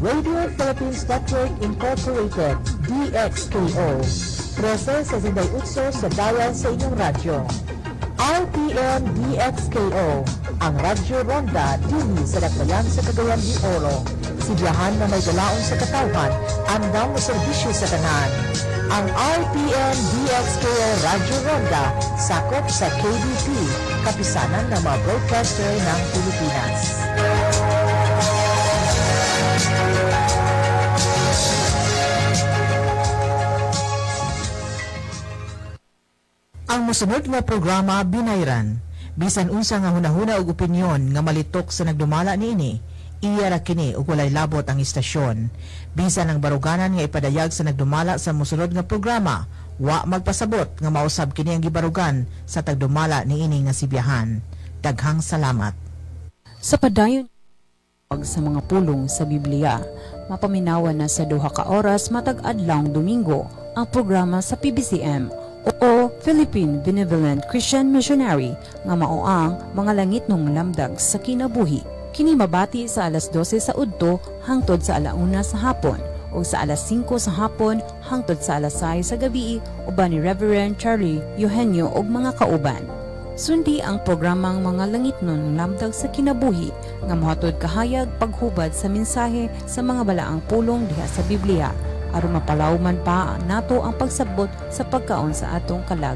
Radio Philippines Network Incorporated, DXKO. Prese sa Zinday Utso sa dial sa inyong radyo. RPN DXKO, ang Radyo Ronda dili sa Dakbayan sa Cagayan de Oro. Sibiyahan na may dalaon sa katawhan, andam mo serbisyo sa tanan. Ang RPN DXKO Radyo Ronda sakop sa KBP, kapisanan ng mga broadcaster ng Pilipinas. Ang mosunod nga programa binayran, bisan unsa nga hunahuna og opinyon nga malitok sa nagdumala niini, iya ra kini ug walay labot ang istasyon. Bisan ang baruganan nga ipadayag sa nagdumala sa mosunod nga programa, wa magpasabot nga mausab kini ang gibarugan sa tagdumala niini nga sibiyahan. Daghang salamat. Sa padayon sa mga pulong sa Biblia, mapaminawan na sa 2 ka oras matag adlawng Domingo ang programa sa PBCM o Philippine Benevolent Christian Missionary nga mao ang mga langit nung lamdag sa kinabuhi. Kini mabati sa alas 12 sa udto hangtod sa alauna sa hapon o sa alas 5 sa hapon hangtod sa alas 6 sa gabi uban ni Reverend Charlie Eugenio og mga kauban. Sundi ang programang mga langit nun lamdag sa kinabuhi nga mohatod kahayag paghubad sa mensahe sa mga balaang pulong diha sa Biblia aron mapalawman pa nato ang pagsabot sa pagkaon sa atong kalag.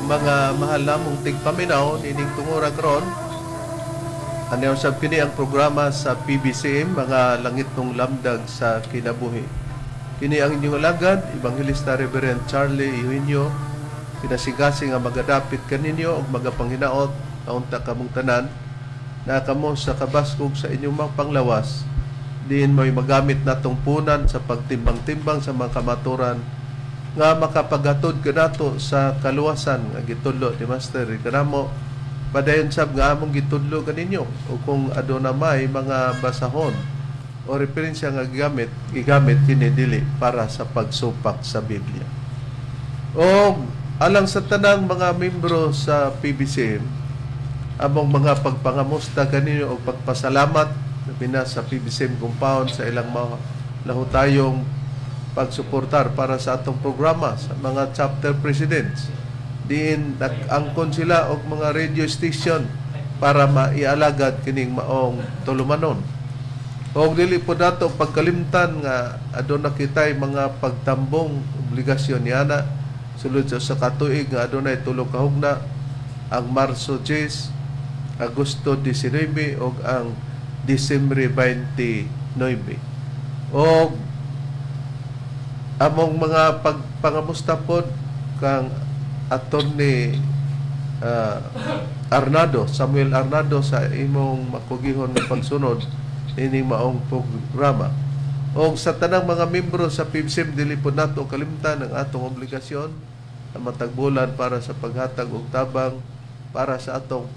Mga mahal namong tigpaminaw nining tungura karon, ano sab kini ang programa sa PBCM, mga langit ng lamdag sa kinabuhi. Kini ang inyong alagad, Evangelista Reverend Charlie Eugenio, pinasigasi nga magadapit kaninyo og magapanghinaot naunta kamong tanan na kamo sa kabaskog sa inyong mga panglawas. Diin mo'y magamit natong punan sa pagtimbang-timbang sa mga kamaturan nga makapagatod ka nato sa kaluwasan nga gitudlo ni Master kanamo padayon sab nga among gitudlo kaninyo o kung aduna may mga basahon o referensya nga gigamit kini dili para sa pagsupak sa Biblia. O alang sa tanang mga membro sa PBCM, among mga pagpangamusta kaninyo o pagpasalamat na sa PBCM compound sa ilang mga lahutayong pagsuportar para sa atong programa sa mga chapter presidents. Diin nag-angkon sila og mga radio station para maialagad kining maong tulumanon. Og dili po dato pagkalimtan nga aduna kitay mga pagtambong obligasyon niana sulod sa katuig nga adunay tulo ka hugna, ang Marso 10, Agosto 19 ug ang Disyembre 29. Og among mga pagpangamusta pod kang Attorney Samuel Arnado sa imong makugihon nga pagsunod ini maong programa. O sa tanang mga membro sa PBCM, dili po nato kalimtan ang atong obligasyon na matagbulan para sa paghatag og tabang para sa atong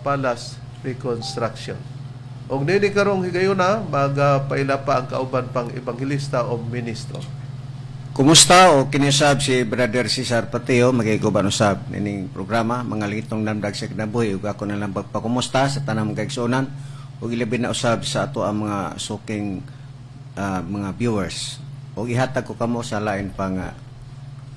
Palace Reconstruction. Og nini karong higayuna, magapaila pa ang kauban pang ebanghelista o ministro. Kumusta o kinisab si Brother Cesar Pateo, magiguban usab nining programa, mga litong namdag sa kinabuhi, ug ako na lang pagpakumusta sa tanang mga kaigsunan, ug ilabi na usab sa ato ang mga suking mga viewers. Ug ihatag ko kamo sa lain pang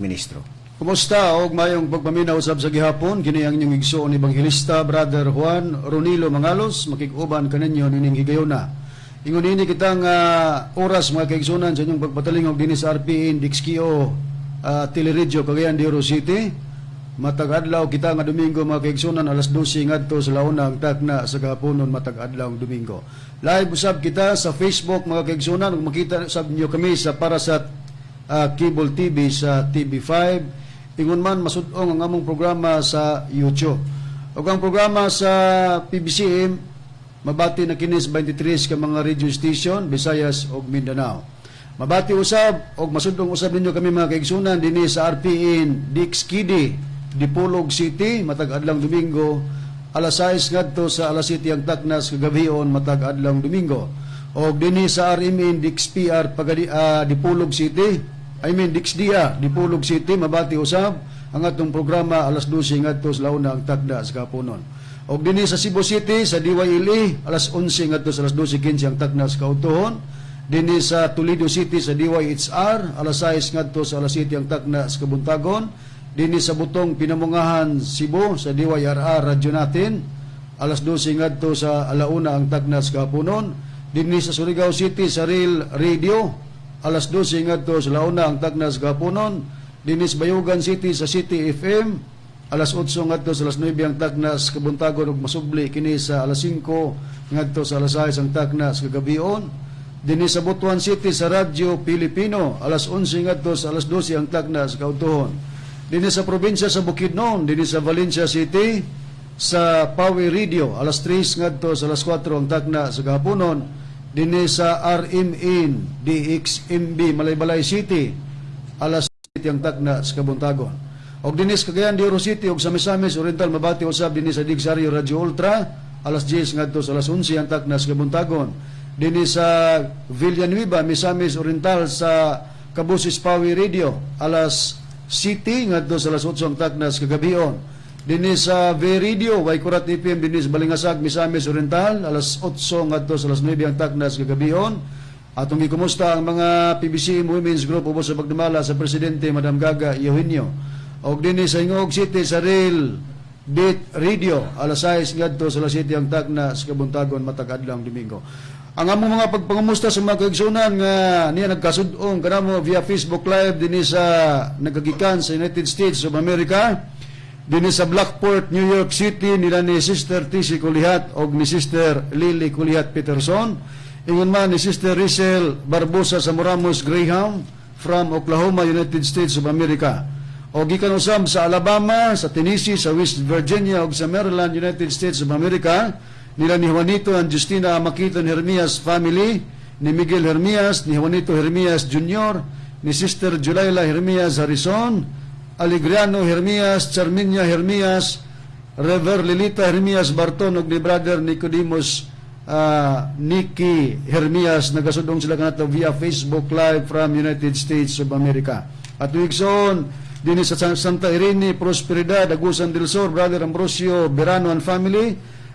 ministro. Kumusta og mayong pagpaminaw usab sa gihapon, kini ang inyong igsoon ni Evangelista Brother Juan Ronilo Mangalos, makig-uban kaninyo nining higayuna. Ingon ini kitang oras mga kaigsunan sa inyong pagpatalingog dinhi sa RPN DXKO Teleradyo Cagayan de Oro City. Matag adlaw kita nga Domingo mga kaigsunan alas 12 ngadto sa launa ang tagna sa gahaponon matag adlaw Domingo. Live usab kita sa Facebook mga kaigsunan, ug makita usab niyo kami sa Parasat Cable TV sa TV5. Ingon man masud-ong ang among programa sa YouTube. Ug ang programa sa PBCM mabati na kinis 23 ka mga radio station Visayas ug Mindanao. Mabati usab og masud-ong usab ninyo kami mga kaigsunan dinhi sa RPN DXKD Dipolog City matag adlang Domingo alas 6 ngadto sa alas 7 ang taknas kagabion matag adlawng Domingo. Og dinhi sa RMN DXPR Dipolog City, DXDA Dipolog City mabati usab ang atong programa alas 12 ngadto sa launa ang takda sa kapunon. Og dinhi sa Cebu City sa DYLE alas 11 ngadto sa alas 12:15 ang takda sa kautuhon. Dinhi sa Toledo City sa DYHR alas 6 ngadto sa alas 7 ang takda sa kabuntagon. Dinhi sa Butong Pinamungahan Cebu sa DYRR radyo natin alas 12 ngadto sa alauna ang takda sa kapunon. Dinhi sa Surigao City sa Real Radio alas 12 ngadto sa launa ang takna sa kapunon. Dinhi sa Bayugan City sa City FM alas 8 ngadto sa alas 9 ang takna sa kabuntagon ug masubli kini sa alas 5 ngadto sa alas 6 ang takna sa kagabion. Dinhi sa Butuan City sa Radyo Pilipino alas 11 ngadto sa alas 12 ang takna sa kautuhon. Dinhi sa probinsya sa Bukidnon, dinhi sa Valencia City sa Power Radio alas 3 ngadto sa alas 4 ang takna sa kapunon. Dinhi sa RMN DXMB Malaybalay City alas 7 ang takna sa kabuntagon. Og dinhi sa Cagayan de Oro City og sa Misamis Oriental mabati usab dinhi sa Digsario Radio Ultra alas 10 ngadto sa alas 11 ang takna sa kabuntagon. Dinhi sa Villanueva Misamis Oriental sa Kabusis Power Radio alas 7 ngadto sa alas 8 ang takna sa kagabion. Dinhi sa V-Radio, Waikurat FM, dinhi sa Balingasag, Misamis Oriental, alas 8 ngadto sa alas 9 ang takna sa kagabion. Atong gikumusta ang mga PBC Women's Group ubos sa pagdumala sa Presidente Madam Gaga Eugenio. Og dinhi sa Ingog City sa Real Beat Radio, alas 6 ngadto sa alas 7 ang takna sa kabuntagon matag adlawng Domingo. Ang among mga pagpangumusta sa mga kaigsunan nga niya nagkasud-ong kanamo via Facebook Live dinhi sa nagagikan sa United States of America. Dinhi sa Blackport, New York City nila ni Sister Tisi Kulihat o ni Sister Lily Kulihat Peterson. Ingon man ni Sister Rachel Barbosa sa Moramos Graham from Oklahoma, United States of America. O gikan usab sa Alabama, sa Tennessee, sa West Virginia o sa Maryland, United States of America. Nila ni Juanito and Justina Makiton Hermias family, ni Miguel Hermias, ni Juanito Hermias Jr., ni Sister Julayla Hermias Harrison, Aligriano Hermias, Charminia Hermias, Rever Lilita Hermias Barton ug ni Brother Nicodemus Nicky Hermias. Nagasudong sila kanato via Facebook Live from United States of America. At wigson dinhi sa Santa Irene Prosperidad, Agusan del Sur, Brother Ambrosio Berano and family.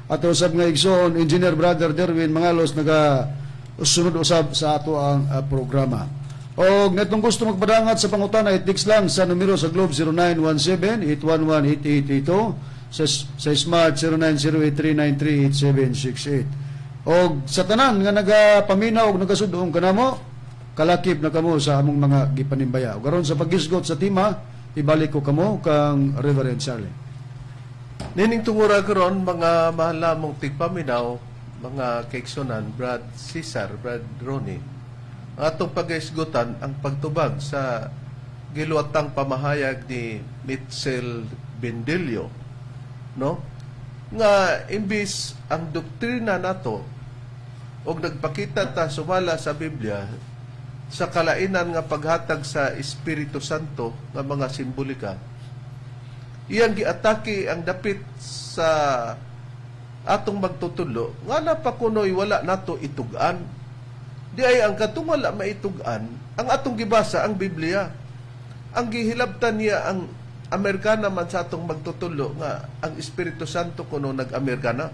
At usab nga igsoon Engineer Brother Derwin Mangalos naga sunod usab sa ato ang programa. O netong gusto magpadangat sa pangutana, i-text lang sa numero sa Globe 0917-811-8882, sa Smart 0908-393-8768. O sa tanan nga nagapaminaw o nagasudong kanamo, kalakip na kamo sa among mga gipanimbaya. O karon sa paggisgot sa tima, ibalik ko kamo kang Reverend Charlie. Nining tungura karon mga mahalamong tigpaminaw, mga kaiksonan, Brad Cesar, Brad Ronnie, atong pag-isgutan ang pagtubag sa giluwatang pamahayag ni Mitchell Bendilio, no? Nga imbis ang doktrina nato og nagpakita ta sumala sa Biblia sa kalainan nga paghatag sa Espiritu Santo nga mga simbolika, iyang giatake ang dapit sa atong magtutulo nga napakunoy wala nato itugan. Di ay ang katong wala maitugan ang atong gibasa ang Biblia. Ang gihilabtan niya ang Amerikana man sa atong magtutulo nga ang Espiritu Santo kuno nag-Amerikana.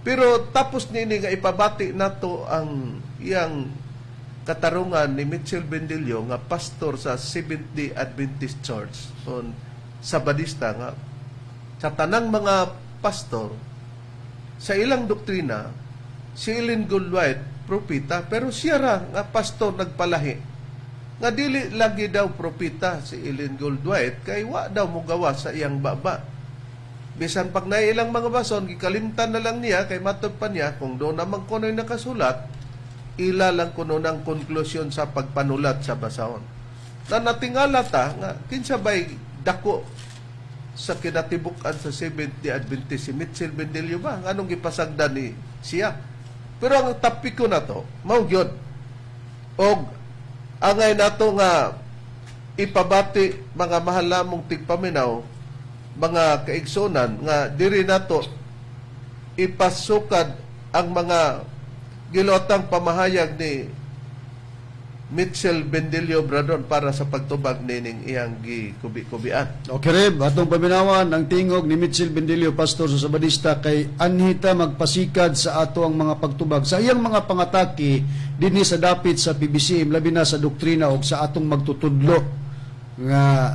Pero tapos nini nga ipabati nato ang iyang katarungan ni Mitchell Bendilio nga pastor sa Seventh-day Adventist Church on Sabadista nga sa tanang mga pastor sa ilang doktrina si Ellen Goldwhite propita, pero siya ra nga pastor nagpalahi nga dili lagi daw propita si Ellen Goldwhite kay wa daw mogawa sa iyang baba. Bisan pag nailang mga bason gikalimtan na lang niya kay matod pa niya kung do naman kunoy nakasulat, ila lang kuno ng konklusyon sa pagpanulat sa basahon. Na natingala ta nga kinsa bay dako sa kinatibukan sa Seventh-day Adventist si Mitchell Bendilio ba anong gipasagdan ni siya. Pero ang topic ko na to, mao gyud. Og angay nato nga ipabati mga mahalamong tigpaminaw, mga kaigsonan nga diri nato ipasukad ang mga gilotang pamahayag ni Mitchell Bendilio Bradon para sa pagtubag nining iyang gikubi-kubian. Okay, Reb, atong paminawan ang tingog ni Mitchell Bendilio, pastor sa Sabadista, kay anhita magpasikad sa ato ang mga pagtubag sa iyang mga pangataki dinhi sa dapit sa PBCM, labi na sa doktrina o sa atong magtutudlo nga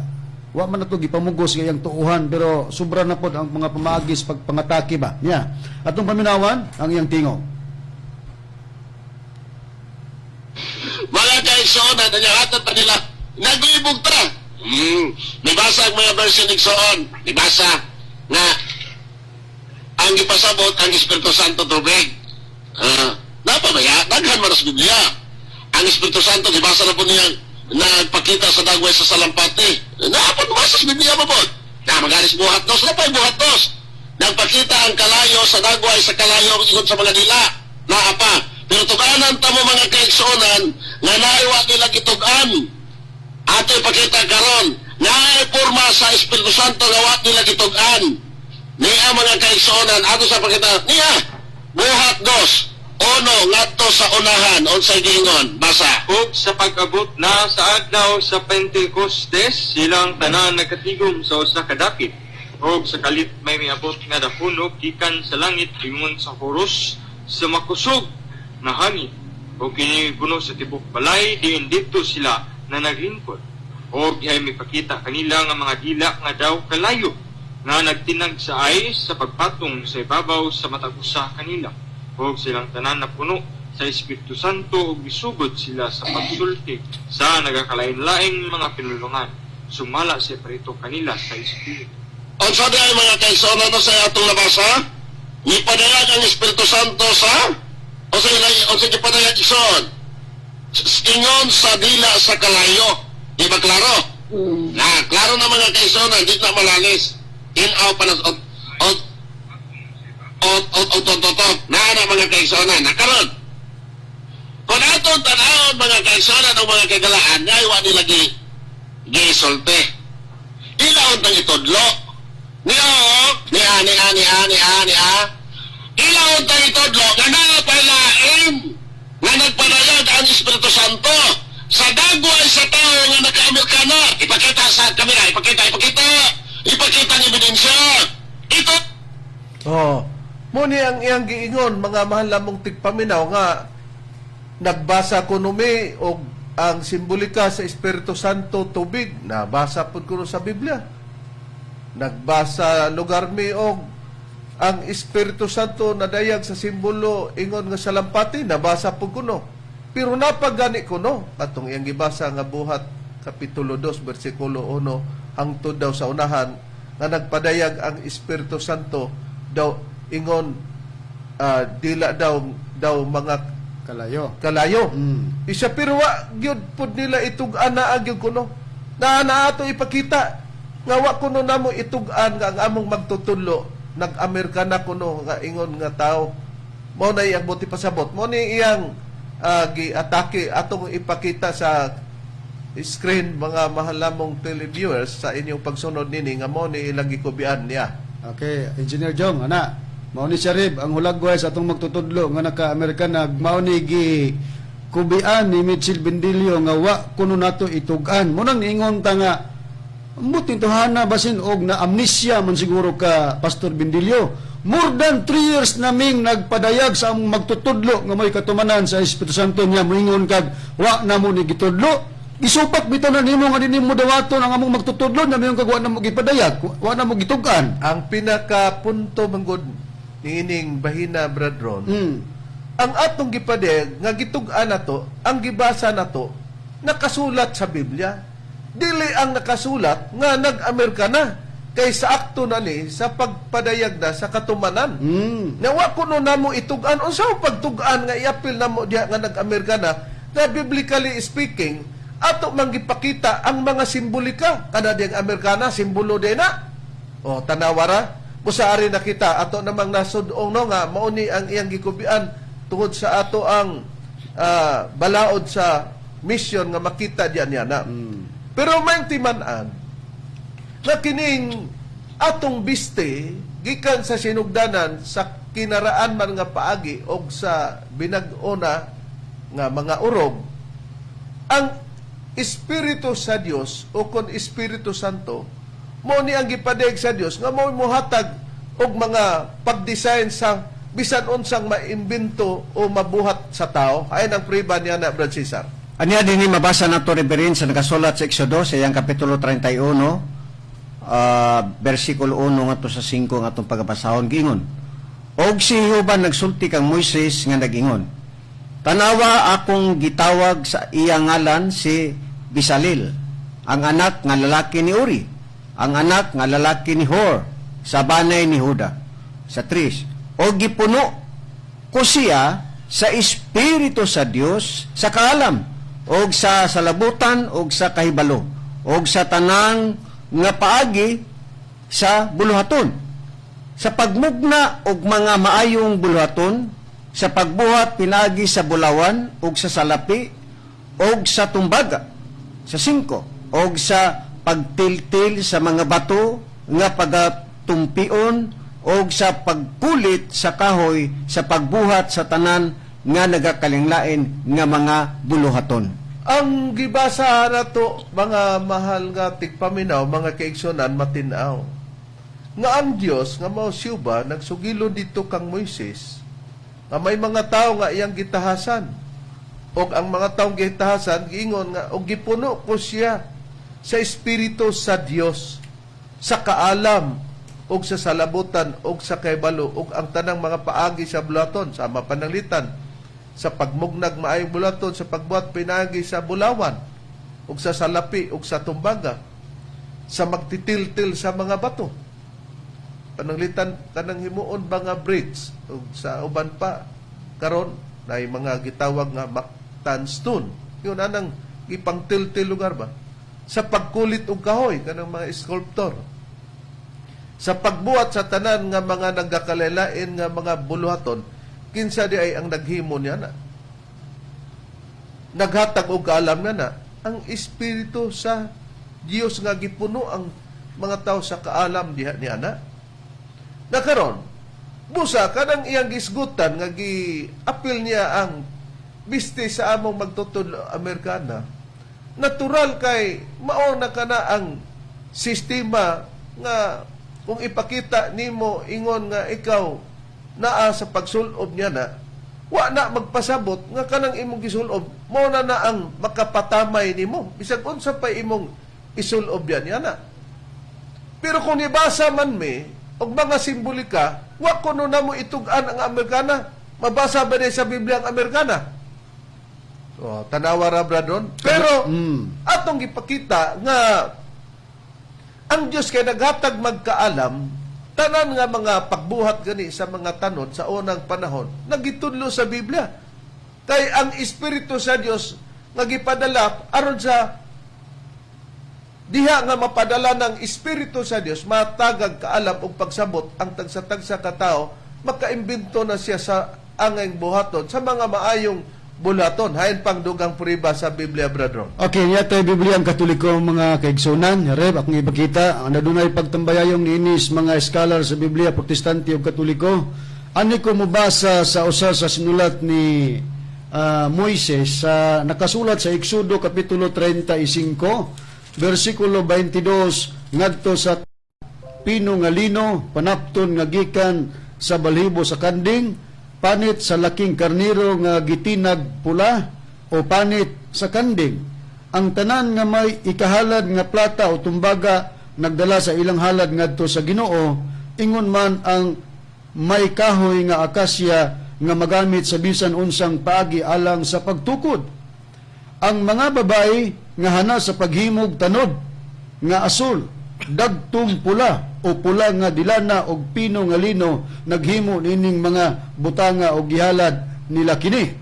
wa man nato gipamugos nga iyang tuuhan, pero sobra na pod ang mga pamaagis pagpangataki ba niya. Atong paminawan ang iyang tingog. Mga kaigsoon, nanyahatod pa nila, nag-iibog ta. Nibasa ang mga version igsoon. Nibasa na ang ipasabot ang Espiritu Santo tubig. Napamaya, daghan man sa Biblia. Ang Espiritu Santo, nibasa na po niya nagpakita sa dagway sa salampati. Naapon masa sa Biblia mo po. Na magalis buhat dos, napay buhat dos. Nagpakita ang kalayo sa dagway sa kalayo ikot sa mga dila. Naapa. Pero tuganan ta mo mga kaigsuonan nga naiwa nila gitugan. Ato ipakita karon na porma sa Espiritu Santo nga wa nila gitugan. Niya mga kaigsuonan ato sa pakita niya buhat dos. Ono ngadto sa unahan unsay giingon basa. Ug sa pag-abot na sa adlaw sa Pentecostes, silang tanan nagkatigom sa usa ka dapit. Ug sa kalit may miabot nga dapunog gikan sa langit ingon sa huros sa makusog na hangin. O kini puno sa tibok balay, diin dito sila na naglingkod. O ay may pakita kanila nga mga dila nga daw kalayo, nga nagtinag sa ay sa pagpatong sa ibabaw sa matagusa kanila. O silang tanan na puno sa Espiritu Santo o bisugod sila sa pagsulti sa nagakalain-laing mga pinulungan. Sumala sa parito kanila sa Espiritu. Unsa ay mga kaigsuonan sa atong nabasa? Ipadayag ang Espiritu Santo sa o sa ipadayag igsoon. Ingon sa dila sa kalayo. Di ba klaro? Na, klaro na mga kaigsuonan, di na malalis. In-out pa na na mga kaigsuonan. Nakaroon. Kung atong tanahon mga kaigsuonan o mga kagalaan, ngay wa nila gisulti. Ilaon tang itudlo. Ilaon tang itudlo nga napalaim nga nagpanayag ang Espiritu Santo sa dagway sa tao nga naka-Amerikana. Ipakita sa kamera, ipakita ang ebidensya. Ito Muni ang iyang giingon mga mahal lamong tigpaminaw nga nagbasa kuno mi og ang simbolika sa Espiritu Santo tubig, nabasa pud kuno sa Biblia. Nagbasa lugar mi og ang Espiritu Santo nadayag sa simbolo ingon nga salampati, nabasa pud kuno. Pero napagani kuno atong iyang gibasa nga buhat kapitulo 2 bersikulo 1 hangtod daw sa unahan nga nagpadayag ang Espiritu Santo daw ingon dila daw mga kalayo. Isa pero wa gyud pud nila itug-an na gyud kuno. Na ato ipakita nga wa kuno namo itug-an nga ang among magtutudlo nag-Amerikana kuno nga ingon nga tao. Mao na iyang buti pasabot. Mao ni iyang gi-atake atong ipakita sa screen mga mahal lamong televiewers sa inyong pagsunod nini nga mao ni ilang gikubian niya. Okay, Engineer Jong, ana. Mao ni siya Rib, ang hulagway sa atong magtutudlo nga naka-Amerikana, mao ni kubian ni Mitchell Bendilio nga wa kuno nato itugan. Mo nang ingon ta nga muting tuhana basin og na amnesia man siguro ka Pastor Bendilio. More than 3 years naming nagpadayag sa among magtutudlo nga may katumanan sa Espiritu Santo niya moingon kag wa na mo ni gitudlo. Isupak bitaw na nimo nga dinhi mo dawaton ang among magtutudlo na mayon kag wa na mo gipadayag, wa na mo gitugan. Ang pinaka-punto manggod niining bahina Bradron, ang atong gipadayag nga gitug-an nato, ang gibasa nato nakasulat sa Biblia. Dili ang nakasulat nga nag-Amerikana kay sa akto na ni sa pagpadayag na sa katumanan. Nga wa kuno namo itug-an unsa ang pagtug-an nga iapil namo diha nga nag-Amerikana na biblically speaking ato manggipakita ang mga simbolika kada diyang Amerikana simbolo din na. O tanawara musaari na kita ato namang nasudong no nga mao ni ang iyang gikubian tungod sa ato ang balaod sa mission nga makita diyan yana. Pero may timan-an na kining atong biste gikan sa sinugdanan sa kinaraan man nga paagi o sa binag-ona nga mga urog, ang Espiritu sa Dios o kon Espiritu Santo mo ni ang gipadayag sa Dios nga mo mohatag og mga pag-design sa bisan unsang maimbento o mabuhat sa tao. Ayon ang priba niya na Brad Cesar. Anya din mabasa nato reference sa nakasulat sa Exodo sa iyang kapitulo 31, versikulo 1 ngadto sa 5 ngatong pagabasahon giingon. Og si Jehova nagsulti kang Moises nga nagingon. Tanawa akong gitawag sa iyang ngalan si Bisalil, ang anak nga lalaki ni Uri, ang anak nga lalaki ni Hor, sa banay ni Huda. Sa 3, og gipuno ko siya sa Espiritu sa Dios, sa kaalam, og sa salabutan, og sa kahibalo, og sa tanang nga paagi sa buluhaton, sa pagmugna og mga maayong buluhaton, sa pagbuhat pinagi sa bulawan, og sa salapi, og sa tumbaga. Sa 5, og sa pagtiltil sa mga bato, nga pagatumpion, og sa pagpulit sa kahoy, sa pagbuhat sa tanan nga nagakalinglain nga mga buluhaton. Ang gibasa na to, mga mahal nga tigpaminaw, mga kaigsunan, matinaw. Nga ang Dios nga mao siyuba, nagsugilo dito kang Moises, nga may mga tao nga iyang gitahasan. O ang mga taong gitahasan, giingon nga, o gipuno ko siya sa Espiritu sa Dios, sa kaalam, o sa salabutan, o sa kaibalo, o ang tanang mga paagi sa bulaton, sa mapananglitan, sa pagmugnag maayong bulaton, sa pagbuhat pinagi sa bulawan, o sa salapi, o sa tumbaga, sa magtitiltil sa mga bato. Pananglitan kanang himuon ba nga bridge, o sa uban pa, karon na mga gitawag nga Mactan stone. Yun anang ipangtiltil lugar ba? Sa pagkulit og kahoy, kanang mga sculptor. Sa pagbuhat sa tanan nga mga nagakalilain nga mga buluhaton, kinsa di ay ang naghimo niya na. Naghatag og kaalam na ang Espiritu sa Dios nga gipuno ang mga tao sa kaalam diha ni ana. Nakaron, busa kanang iyang gisgutan nga gi-apil niya ang biste sa among magtutudlo Amerikana. Natural kay mao na kana ang sistema nga kung ipakita nimo ingon nga ikaw naa sa pagsulob niya na, wa na magpasabot nga kanang imong gisulob, mo na ang makapatamay nimo. Bisag unsa pa imong isulob yan na. Pero kung ibasa man mi, og mga simbolika, wa kuno na mo itug-an ang Amerikana. Mabasa ba sa Biblia ang Amerikana? O, tanawa ra bradon. Pero, atong ipakita nga ang Diyos kay naghatag magkaalam, tanan nga mga pagbuhat gani sa mga tanod sa unang panahon, nagitudlo sa Biblia. Kay ang Espiritu sa Dios nga gipadala aron sa diha nga mapadala ng Espiritu sa Dios, matagag kaalam og pagsabot ang tagsa-tagsa ka tawo, makaimbento na siya sa angay buhaton sa mga maayong bulaton. Hain pang dugang puriba sa Biblia, Bradron. Okay, niya tayo Biblia ang Katoliko mga kaigsunan. Reb, akong ipakita, ang nadunay pagtambayayong niinis mga scholar sa Biblia, Protestante o Katoliko. Ani ko mubasa sa usa sa sinulat ni Moises sa nakasulat sa Exodo Kapitulo 35, versikulo 22, ngadto sa pino nga lino, panapton nga gikan sa balhibo sa kanding, panit sa laking karniro nga gitinag pula o panit sa kanding. Ang tanan nga may ikahalad nga plata o tumbaga nagdala sa ilang halad ngadto sa Ginoo, ingon man ang may kahoy nga akasya nga magamit sa bisan unsang paagi alang sa pagtukod. Ang mga babae nga hana sa paghimog tanod nga asul, dagtum pula o pula nga dilana og pino nga lino, naghimo nining mga butanga o gihalad nila kini.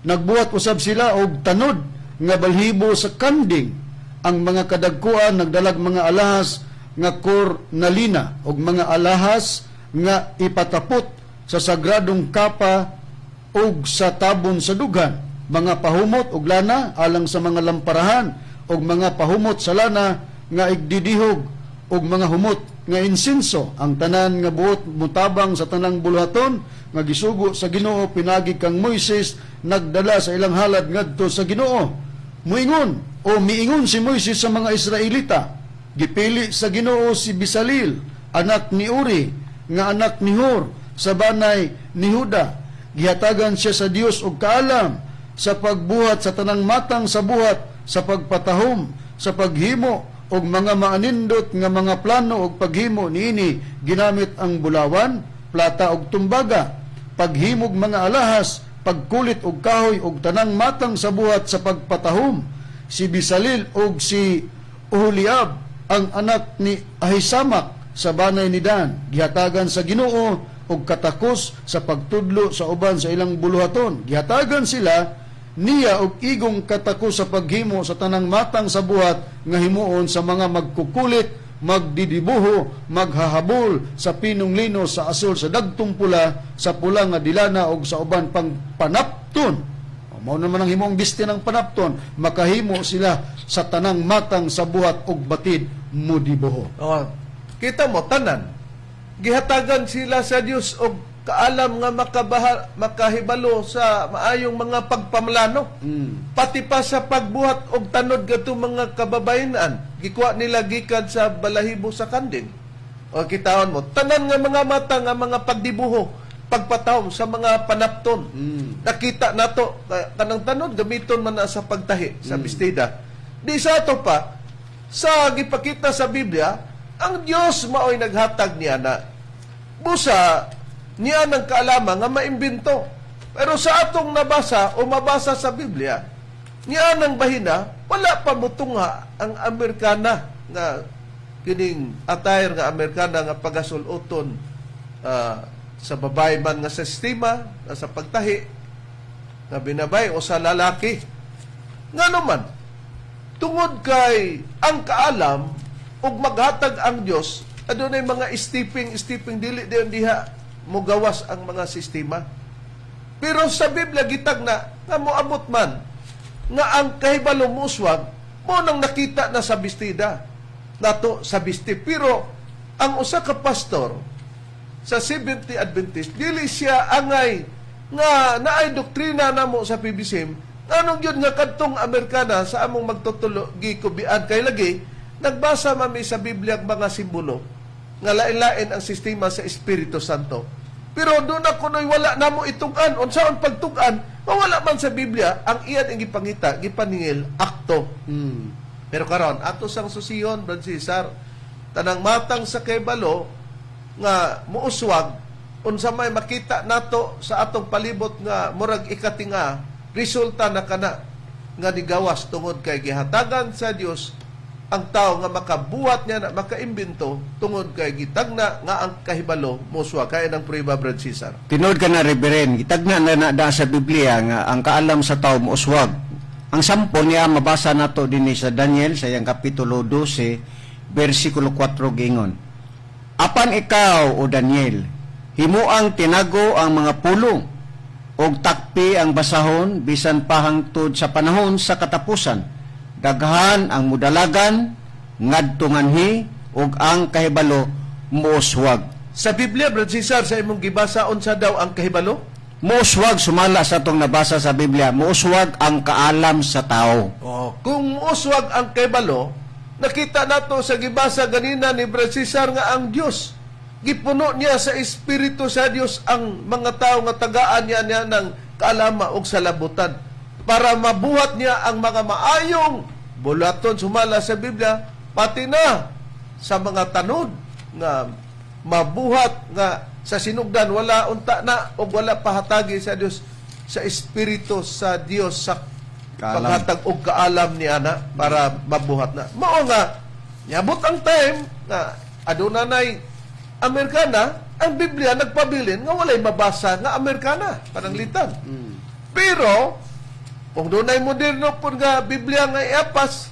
Nagbuhat usab sila og tanod nga balhibo sa kanding. Ang mga kadagkuan nagdalag mga alahas nga kornalina og mga alahas nga ipatapot sa sagradong kapa og sa tabon sa dugan, mga pahumot og lana alang sa mga lamparahan og mga pahumot sa lana nga igdidihog og mga humot nga insinso ang tanan nga buot mutabang sa tanang buluhaton nga gisugo sa Ginoo pinagi kang Moises nagdala sa ilang halad ngadto sa Ginoo. Miingon si Moises sa mga Israelita, gipili sa Ginoo si Bisalil, anak ni Uri, nga anak ni Hur, sa banay ni Huda. Gihatagan siya sa Dios og kaalam sa pagbuhat sa tanang matang sa buhat, sa pagpatahom, sa paghimo og mga maanindot nga mga plano og paghimo niini ginamit ang bulawan, plata og tumbaga, paghimog mga alahas, pagkulit og kahoy og tanang matang sa buhat sa pagpatahom. Si Bisalil og si Oholiab ang anak ni Ahisamak sa banay ni Dan, gihatagan sa Ginoo og katakos sa pagtudlo sa uban sa ilang buluhaton. Gihatagan sila niya og igong katakos sa paghimo sa tanang matang sa buhat nga himuon sa mga magkukulit, magdidibuho, maghahabol sa pinong lino sa asul sa dagtong pula, sa pula nga dilana og sa uban pang panapton. Mao naman ang himong biste ng panapton, makahimo sila sa tanang matang sa buhat og batid mudibuho. Kita mo tanan, gihatagan sila sa Dios og kaalam nga makahibalo sa maayong mga pagpamlano. Pati pa sa pagbuhat og tanod gato mga kababayenan, gikuha nila gikan sa balahibo sa kanding. O kitahon mo, tanan nga mga mata nga mga pagdibuho, pagpatawom sa mga panapton. Nakita nato kanang tanod gamiton man na sa pagtahi sa bestida. Di sa ato pa sa gipakita sa Biblia, ang Dios maoy naghatag niya na busa niya ng kaalaman nga maimbento. Pero sa atong nabasa o mabasa sa Biblia, niya ng bahina wala pa mutunga ang Amerikana nga kining attire nga Amerikana nga pagasuluton sa babae man nga sa sistema, sa pagtahi, na binabay o sa lalaki. Nga naman, tungod kay ang kaalam, ug maghatag ang Dios, adunay mga stepping dili diha mo gawas ang mga sistema. Pero sa Biblia gitag na nga moabot man nga ang kahibalo muswag mo nang nakita na sa bestida nato sa besti. Pero ang usa ka pastor sa Seventh Adventist, dili siya angay nga naay doktrina namo sa PBCM, anong yun nga kadtong Amerikana sa among magtutulo gikubian kay lagi, nagbasa mami sa Biblia ang mga simbolo nga lain-lain ang sistema sa Espiritu Santo. Pero doon ako no'y wala namo itugan, unsaon pagtugan, mawala man sa Biblia, ang iyan ang gipangita, gipaningil, akto. Pero karon ato sang susiyon, Brad Cesar, tanang matang sa kaybalo, nga muuswag unsa may makita nato sa atong palibot nga murag ikatinga resulta na kana nga nigawas tungod kay gihatagan sa Dios ang tao nga makabuhat niya na makaimbento tungod kay gitagna nga ang kahibalo muswag kay ang prueba, Brad Cesar. Tinod ka na, Reverend, gitagna na sa Biblia nga ang kaalam sa tao muuswag. Ang sample niya mabasa nato dinhi sa Daniel sa iyang kapitulo 12 bersikulo 4 gingon. Apan ikaw, o Daniel, himuang tinago ang mga pulong, og takpi ang basahon, bisan pahangtod sa panahon sa katapusan. Daghan ang mudalagan, ngadtunganhi, og ang kahibalo, muuswag. Sa Biblia, Brad Cesar, sa imong gibasa, unsa daw ang kahibalo? Muuswag, sumala sa itong nabasa sa Biblia, muuswag ang kaalam sa tao. Kung muuswag ang kahibalo, nakita nato sa gibasa ganina ni Brad Cesar nga ang Dios gipuno niya sa Espiritu sa Dios ang mga tao nga tagaan niya ng kaalama og salabutan para mabuhat niya ang mga maayong bulaton sumala sa Biblia pati na sa mga tanod nga mabuhat nga sa sinugdan wala unta na o wala pahatagi sa Dios sa Espiritu sa Dios sa paghatag og kaalam ni ana para mabuhat na. Mao nga niabot ang time nga adunay Amerikana, ang Biblia nagpabilin nga walay mabasa nga Amerikana pananglitan. Pero kung dunay moderno pud nga Biblia nga iapas,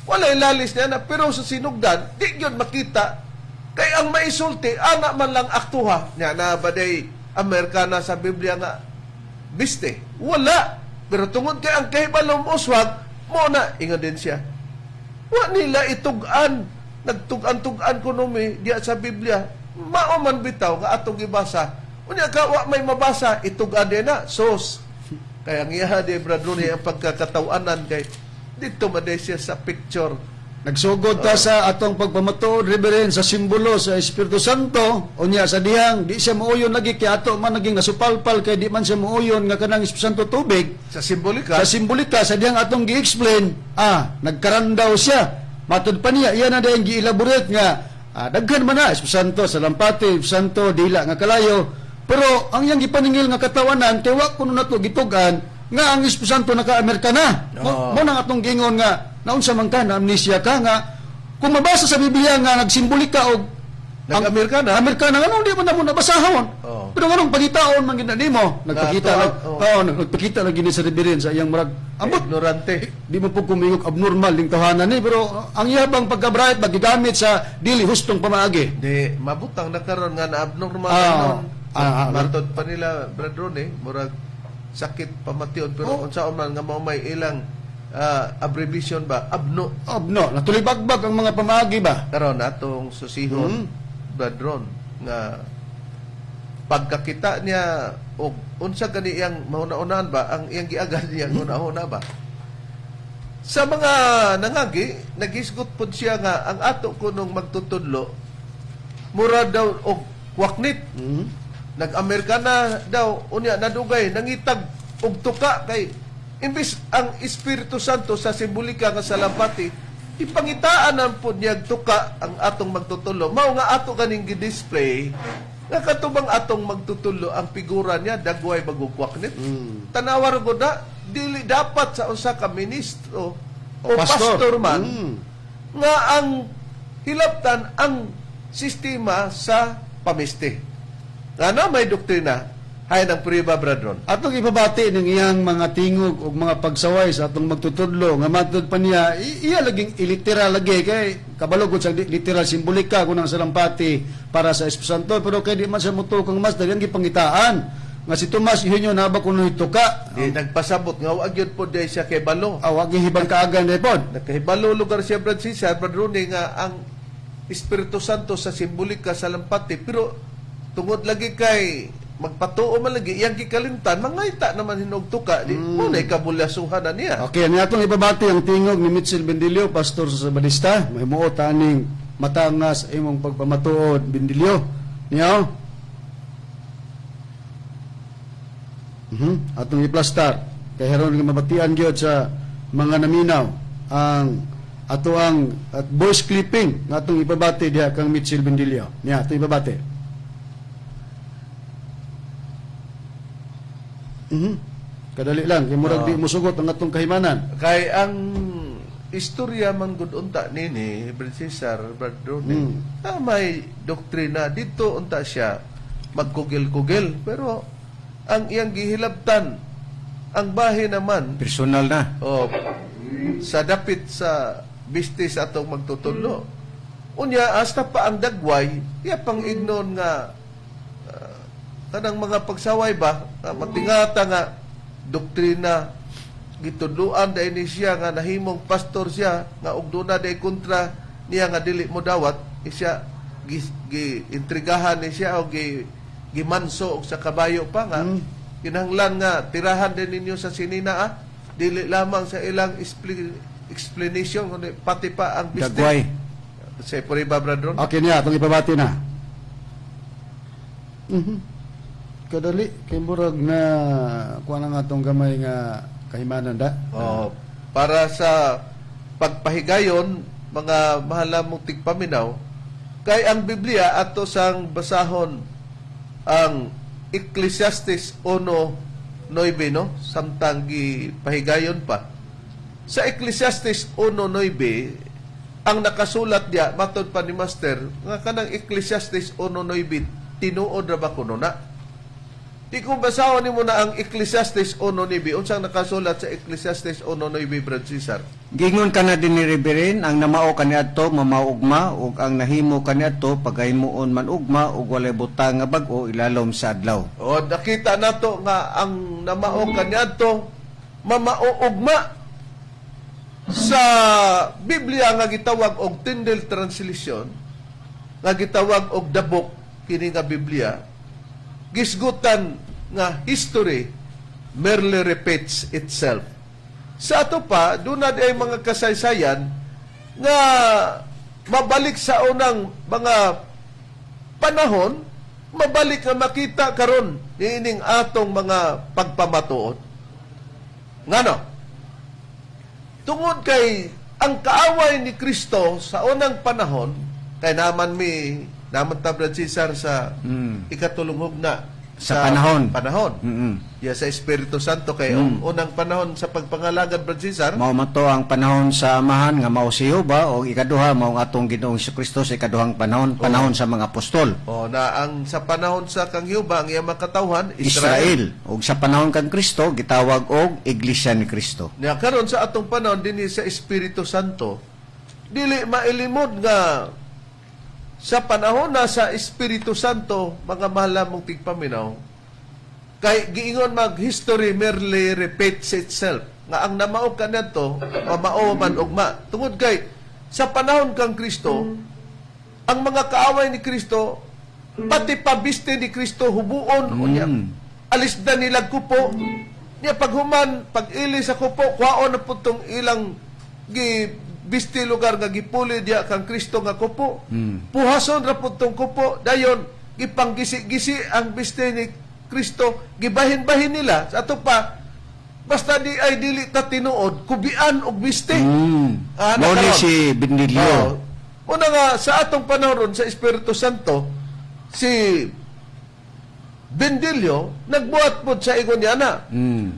walay lalis niya na pero sa sinugdan di gyud makita kay ang maisulti ana man lang aktuha nya na baday Amerikana sa Biblia nga biste. Wala. Pero tungod kay ang kahibalong uswag, mo na, ingon din siya. Wa nila itugan nagtug-an kuno mi diya sa Biblia, mao man bitaw nga atong gibasa. Unya ka wa may mabasa itug-an din na sos. Kaya ang iya di Brad Ronnie ang pagkakatawanan kay dito maday siya sa picture. Nagsugod ta sa atong pagpamatuod, Reverend, sa simbolo sa Espiritu Santo, unya sa dihang, di siya muuyon lagi, kaya ato man naging nasupalpal, kaya di man siya muuyon nga kanang Espiritu Santo tubig. Sa simbolika, Sa simbolika, sa dihang atong gi-explain, nagkarandaw siya. Matod pa niya, iyan na dahil gi-elaborate nga, daghan man na, Espiritu Santo sa lampati, Espiritu Santo, dila nga kalayo. Pero ang iyang gipaningil nga katawanan, tiwa kuno na to gitugan, nga ang Espiritu Santo naka-Amerika na. Mo nang atong gingon nga, naunsa man ka, na amnesia ka nga, kung mabasa sa Biblia nga nagsimbolika og nag-Amerikana. Amerikana, anong di mo na mo nabasahon? Oo. Pero anong pagitaon man ginani mo? Nagpakita lang gini sa Reverend sa iyang marag. Ambot, ignorante. di mo po kumingok abnormal ding tahanan ni, pero ang iyabang pagka-bright, magigamit sa dili hustong pamaagi. Di mabutang na karon nga na abnormal nun. Matod pa nila Brad Ronnie, murag sakit pamation pero unsaon man nga mao may ilang abbreviation ba abno Natulibagbag ang mga pamaagi ba? karon atong susihon Brad Ron nga pagkakita niya og unsa gani iyang mahuna-unahan ba ang iyang giagad niya una-una ba sa mga nangagi nagisgot pud siya nga ang ato kunong magtutudlo mura daw og waknit nag-Amerikana daw unya nadugay nangitag og tuka kay imbis ang Espiritu Santo sa simbolika nga sa lampati ipangitaan ang po niya tuka ang atong magtutulo mao nga ato ganing gi-display nga katubang atong magtutulo ang figura niya dagway bagugwaknit tanawar ko na dili dapat sa usa ka ministro o pastor man nga ang hilabtan ang sistema sa pamiste nga may doktrina hay ng priba Bradron. Atong ibabati ng iyang mga tingog o mga pagsaway sa atong magtutudlo nga matod pa niya iya laging iliteral lagi kay kabalog sa literal simbolika kunang salampati para sa Espiritu Santo pero kay di man siya mutukang mas dali ang gipangitaan nga si Tomas ihinyo na ba kuno ituka Di nagpasabot nga wag yun po day siya kay balo. awag hibang kaagan repod Nagkahibalo lugar siya Brad Cesar Bradron nga ang Espiritu Santo sa simbolika sa lampati pero tungod lagi kay magpatuo man lagi iyang gikalimtan mangayta naman hinugtuka di mo na ikabulyasuhan na niya. Okay, ni atong ibabati ang tingog ni Mitchell Bendilio, pastor sa Sabadista. May muot aning matangas imong pagpamatuod, Bendilio. Niyo? Atong iplastar. Kay heron nga mabatian gyud sa mga naminaw ang ato ang at voice clipping nga atong ibabati diha kang Mitchell Bendilio. Niya, atong ibabati. Kadali lang, kay murag di musugot ang atong kahimanan. Kay ang istorya man gud unta nini Brad Cesar Bradron may doktrina dito unta siya magkugil-kugil pero ang iyang gihilabtan ang bahin naman Personal na. sa dapit sa bistis atong magtutulo. Unya hasta pa ang dagway, iya pang ignon nga kanang mga pagsaway ba, matingata nga doktrina gitudluan dahil ni siya nga nahimong pastor siya nga og duna day kontra niya nga dili mo dawat siya gi-intrigahan ni siya o gimanso og sa kabayo pa nga kinahanglan nga tirahan din ninyo sa sinina dili lamang sa ilang explanation kundi pati pa ang business Dagway. sa Puriba Bradron. Okay niya, itong ipabati na. Kadali, kay murag na kuha na nga itong gamay nga kahimanan da. Para sa pagpahigayon mga mahal mong tigpaminaw kay ang Biblia ato sang basahon ang Ecclesiastes 1:9 no samtang gipahigayon pa sa Ecclesiastes 1:9 ang nakasulat diya matod pa ni Master nga kanang Ecclesiastes 1:9 tinuod ra ba kuno na di kung basahon nimo na ang Ecclesiastes 1:9 unsang nakasulat sa Ecclesiastes 1:9 Brad Cesar Gingon ka na din ni Reverend, ang namao kaniadto mamaugma ug ang nahimo kaniadto paghimuon man ugma ug walay butang nga bag-o ilalom sa adlaw. o nakita nato nga ang namao kaniadto mamao ugma sa Biblia nga gitawag og Tyndale Translation, nga gitawag og the book kini nga Biblia, gisgutan nga history merely repeats itself. Sa ato pa, doon na ay mga kasaysayan nga mabalik sa unang mga panahon, mabalik nga makita karon niining atong mga pagpamatuod. Ngano? Tungod kay ang kaaway ni Kristo sa unang panahon, kay naman ta Brad Cesar sa ikatulong hugna Sa panahon. Ya sa Espiritu Santo kay ang unang panahon sa pagpangalagad Brad Cesar, Mao man to ang panahon sa amahan nga mao si Jehova o ikaduha mao ang atong Ginoong Kristo sa ikaduhang panahon sa mga apostol. o na ang sa panahon sa kang Yuba ang iyang makatawhan Israel. O sa panahon kang Kristo gitawag og Iglesia ni Kristo. Nya karon sa atong panahon dinhi sa Espiritu Santo, dili mailimod nga sa panahon na sa Espiritu Santo, mga mahal mong tigpaminaw, kay giingon mag-history merely repeats itself. Nga ang namao kanadto, mao man ugma. Tungod kay, sa panahon kang Kristo, ang mga kaaway ni Kristo, pati pabiste ni Kristo, hubuon, unya, alis na nilang kupo, niya paghuman, pag-ili sa kupo, kwaon na po itong ilang bisti lugar nga gipuli diya kang Kristo nga kupo. Puhason ra pud tong kupo dayon gipanggisi-gisi ang bisti ni Kristo, gibahin-bahin nila. Sa ato pa basta di ay dili ta tinuod, kubian og bisti. Mao ni si Bendilio. Una nga sa atong panahon sa Espiritu Santo, si Bendilio nagbuhat pod sa ingon niya na.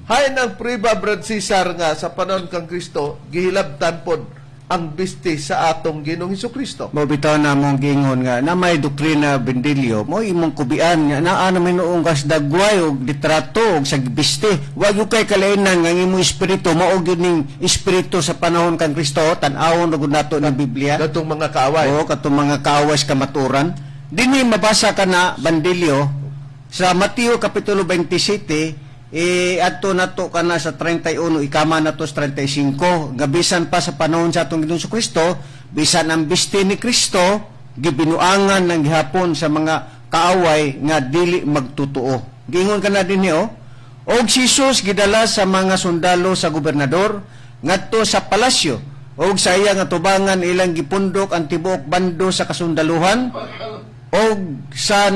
Hain ang priba Brad Cesar nga sa panahon kang Kristo gihilabtan pod ang bisti sa atong Ginoong Hesukristo. Mao bitaw na mong gingon nga na may doktrina Bendilio mo imong kubian nga naa naman noong kas dagway og litrato og sagbiste. Wa gyud kay kalainan nga ang imong espiritu mao gyud ning espiritu sa panahon kang Kristo tan-awon ug nato ng Biblia. Datong mga kaaway. Oo, katong mga kawas kamaturan. Dinhi mabasa ka na Bendilio sa Mateo kapitulo 27 adto nato kana sa 31 ikama nato sa 35 gabisan pa sa panahon sa atong Ginoong Kristo bisan ang bisti ni Kristo gibinuangan ng gihapon sa mga kaaway nga dili magtutuo. Giingon kana dinhi og si Jesus gidala sa mga sundalo sa gobernador ngadto sa palasyo og sa iya nga tubangan ilang gipundok ang tibuok bando sa kasundaluhan og sa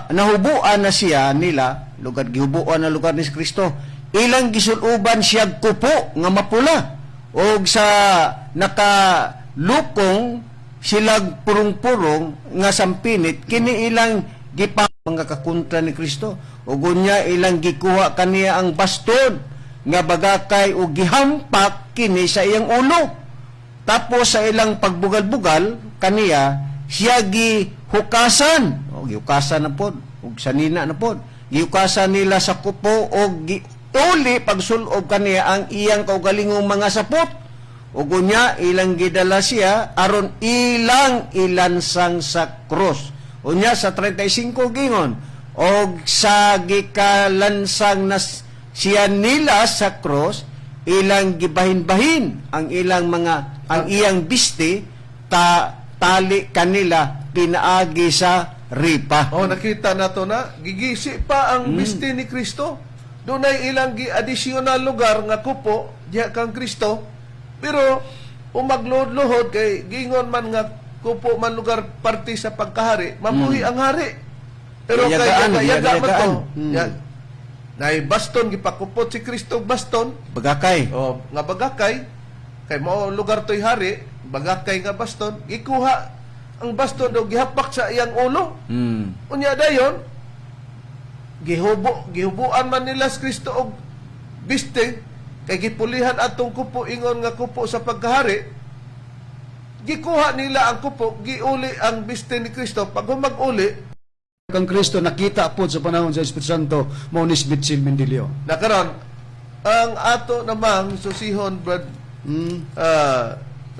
nahubuan na siya nila lugar gihubuan na lugar ni Kristo ilang gisuluban siya kupo nga mapula og sa nakalukong silag purong-purong nga sampinit kini ilang gipang mga kakontra ni Kristo ug unya ilang gikuha kaniya ang baston nga bagakay og gihampak kini sa iyang ulo tapos sa ilang pagbugal-bugal kaniya siya gihukasan o gihukasan na pod ug sanina na pod gihukasan nila sa kupo o uli pagsulob kaniya ang iyang kaugalingong mga sapot ug unya ilang gidala siya aron ilang ilansang sa krus unya sa 35 gingon og sa gikalansang na siya nila sa krus ilang gibahin-bahin ang iyang bisti tali kanila pinaagi sa ripa. Nakita nato na gigisi pa ang bisti ni Kristo. Dunay ilang gi-additional lugar nga kupo diha kang Kristo. Pero umagluhod-luhod kay gingon man nga kupo man lugar parte sa pagkahari, mabuhi ang hari. Pero kay yaga man to. Nay baston gipakupot si Kristo baston. Bagakay. Nga bagakay kay mao lugar toy hari, bagakay nga baston, gikuha ang baston o gihapak sa iyang ulo. Unya dayon, gihubuan man nila sa Kristo og biste, kay gipulihan atong kupo, ingon nga kupo sa pagkahari, gikuha nila ang kupo, giuli ang biste ni Kristo. Pag humag-uli, Kang Kristo nakita po sa panahon sa Espiritu Santo mao ni Bitsil Mendilio. nakaron, ang ato namang susihon, Brad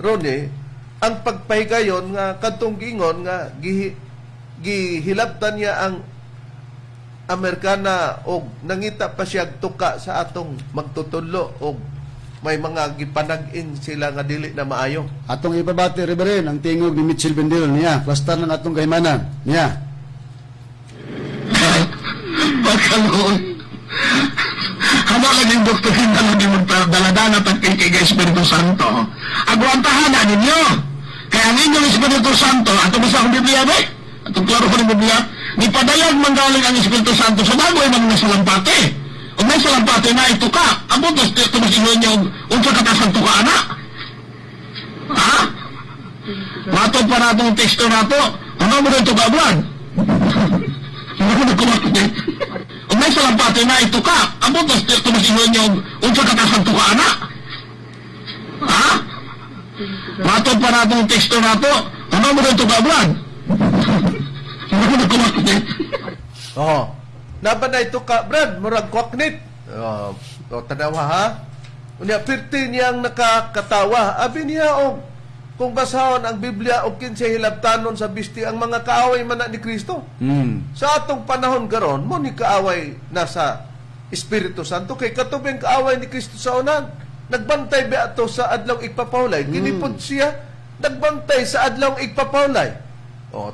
Ronnie, ang pagpahigayon nga kadtong gingon nga gihilabtan niya ang Amerikana og nangita pa siya tuka sa atong magtutudlo og may mga gipanag-in sila nga dili na maayo. Atong ipabati Reverend ang tingog ni Mitchell Bendil niya. Plastar ng atong kahimanan niya. Pagkaloon. Hama laging doktor hinalo di magdaladana tagping kay Espiritu Santo. Agwantahan na ninyo. Kaya ang inyong Espiritu Santo, ato basta ang Biblia ba? Atong klaro ko ng Biblia, nipadayag manggaling ang Espiritu Santo sa bago ay mga salampate. Kung may salampate na ito ka, ang butos ito masingon niyo unsa katasan to ka anak. Ha? Matod pa na itong teksto na ito, ano mo rin ito ka-ablan? Hindi ko nagkumakit. Kung may salampate na ito ka, ang butos ito masingon niyo unsa katasan to ka anak. Ha? Matod pa na itong teksto na ito, ano mo rin ito ka-ablan? Hindi ko nagkumakit. Oo. Laban na ito ka, Brad, murag kwaknit. Tanawa ha. Unya, 15 niyang nakakatawa. Abi niya, kung basahon ang Biblia o 15 hilabtanon sa bisti, ang mga kaaway man na ni Kristo. Sa atong panahon garon, mo ni kaaway na sa Espiritu Santo. Kay katubing kaaway ni Kristo sa unan. Nagbantay ba ato sa adlaw igpapahulay? Kinipod siya, nagbantay sa adlaw igpapahulay.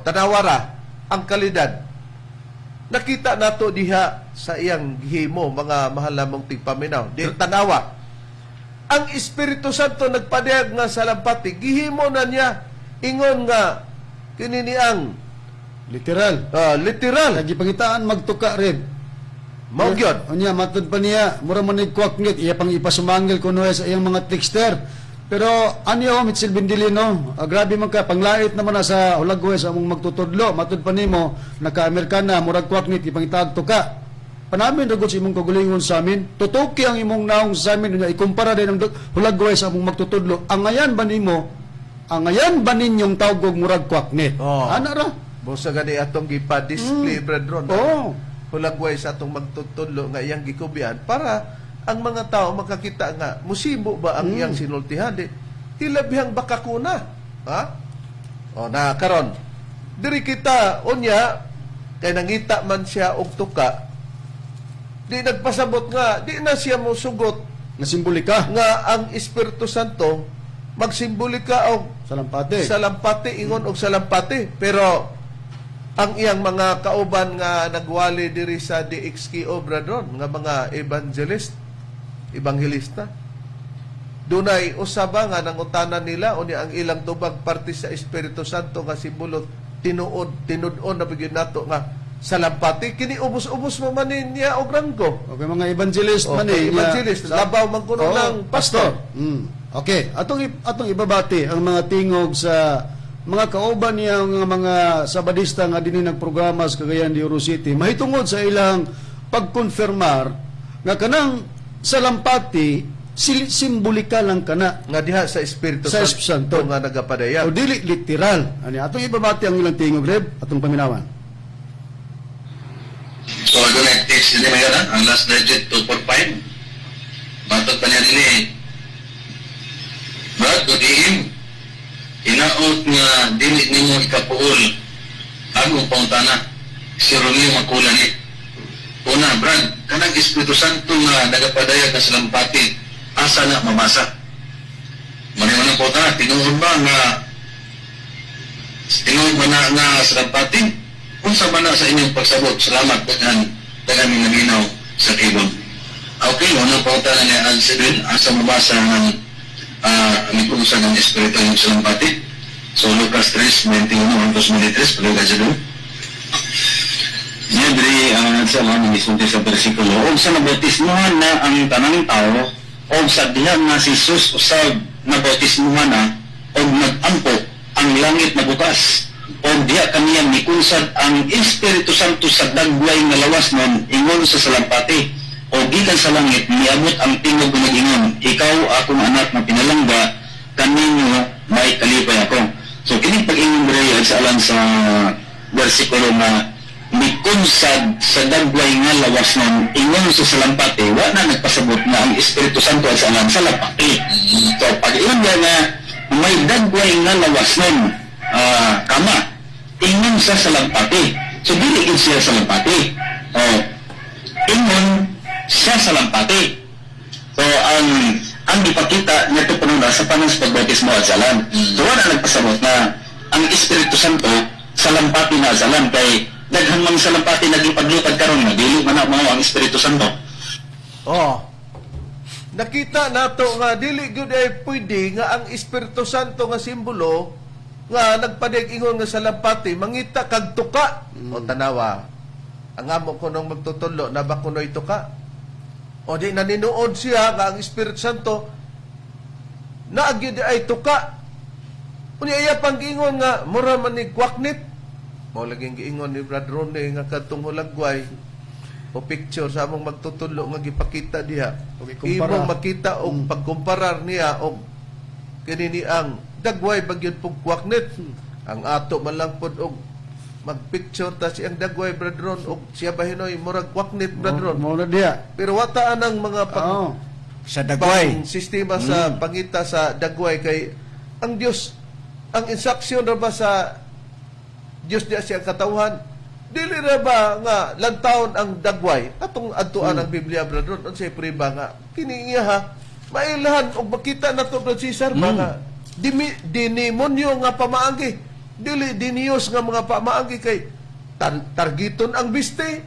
Tanawara, ang kalidad. Nakita nato diha sa iyang gihimo, mga mahal namong tigpaminaw. Di tanawa. Ang Espiritu Santo nagpadayag nga sa lampati, gihimo na niya ingon nga kininiang Literal. literal. Lagi pangitaan magtuka red. Mao gyud. Unya matod pa niya, mura man nagkwaknit, iya pang ipasumangil kuno sa iyang mga texter. Pero anyo Mitchell Bendilino, grabe man ka panglait naman na sa hulagway sa among magtutudlo, matod pa nimo naka-Amerikana murag kwaknit ipangitag tuka. Panamin ragod sa imong kagulingon sa amin, tutuki ang imong naong sa amin unya ikumpara din ang hulagway sa among magtutudlo. Ang ngayan ba nimo? Ang ngayan ba ninyong tawgog murag kwaknit? Ana ra? Busa gani atong gipa-display brethren. Hulagway sa atong magtutudlo nga iyang gikubian para ang mga tao makakita nga musibo ba ang iyang sinultihan di tilabihang bakakuna, ha? Na karon diri kita unya kay nangita man siya og tuka, di nagpasabot nga di na siya mo sugot Nasimbolika nga ang Espiritu Santo magsimbolika og salampati ingon og salampati, pero ang iyang mga kauban nga nagwali diri sa DXKO bradron nga mga evangelista, dunay usaba nga nangutanan nila unya ang ilang tubag parte sa Espiritu Santo nga simbolo tinud-on na bigyan nato nga salampati kini ubos-ubos mo man niya og ranggo. Okay, mga evangelist man evangelist labaw man kuno ng pastor. Okay, atong ibabati ang mga tingog sa mga kauban niya mga sabadista nga dinhi nagprograma sa Cagayan de Oro City mahitungod sa ilang pagkonfirmar nga kanang salampati simbolika lang kana nga diha sa Espiritu sa Santo nga nagapadayag. O dili literal. Ani atong ibabati ang ilang tingog Reb, atong paminawan. So, doon ang text din may yan, ang last digit 245. Batot pa niya din Brad, good evening. Inaot nga dili ninyo ikapuol agong pauntana si Romeo Makulani. Una, Brad, kanang Espiritu Santo nga nagapadayag na salampati, asa na mamasa? Maniwanang po ta, tinuod ba nga salampati? Unsa ba na sa inyong pagsabot? Salamat po yan, dagaming naginaw sa kibon. Okay, unang po ta na niya ang sibin, asa mamasa ng amikusa ng Espiritu yung salampati. So, Lucas 3:21-23, pagkaga siya doon. Diri ang sa mga misunti sa bersikulo og sa nabautismuhan na ang tanang tao og sa diha nga si Jesus usab nabautismuhan na og nagampo ang langit na bukas og diha kaniyang mikunsad ang Espiritu Santo sa dagway nga lawas nun ingon sa salampati og gikan sa langit miabot ang tingog nga nagingon, ikaw akong anak na pinalangga, kaninyo may kalipay ako. So kini pag-ingon diri sa alang sa bersikulo na mikunsad sa dagway nga lawas nun ingon sa salampati wa na nagpasabot na ang Espiritu Santo sa alam sa lapati. So pag ingon nga may dagway nga lawas nun kama ingon sa salampati, so dili gid siya salampati ingon sa salampati. So ang ipakita niya ito panuna sa panang sa pagbautismo at salam. Tuwa na nagpasabot na ang Espiritu Santo sa lampati na salam kay daghang mga sa lampati naging paglupad karon nga dili man na mao ang Espiritu Santo. Oh. Nakita nato nga dili gyud ay pwede nga ang Espiritu Santo nga simbolo nga nagpadig-ingon nga sa lampati mangita kag tuka. O tanawa. Ang amo ko nung magtutulo na ba kunoy tuka? O di naninuod siya nga ang Espiritu Santo na gyud ay tuka. Unya iya pang giingon nga mura man ni kwaknit. Mao laging giingon ni Brad Ronnie nga kadtong hulagway o picture sa among magtutulo nga gipakita diha. Imong makita og pagkumparar niya og kini ang dagway bagyod pug kwaknit. Ang ato man lang pod og magpicture ta siyang dagway Brad Ron og siya bahinoy murag kwaknit Brad Ron. Mao na diya. Pero wataan ang mga Sa dagway. sistema sa pangita sa dagway kay ang Dios ang instruction ra ba sa Dios diya siya katawhan dili ra ba nga lantawon ang dagway atong adtuan ang Biblia Brad Ron unsay priba nga kini iya ha mailahan og makita nato Brad Cesar ba nga dinimonyo nga pamaagi dili diniyos nga mga pamaagi kay targeton ang biste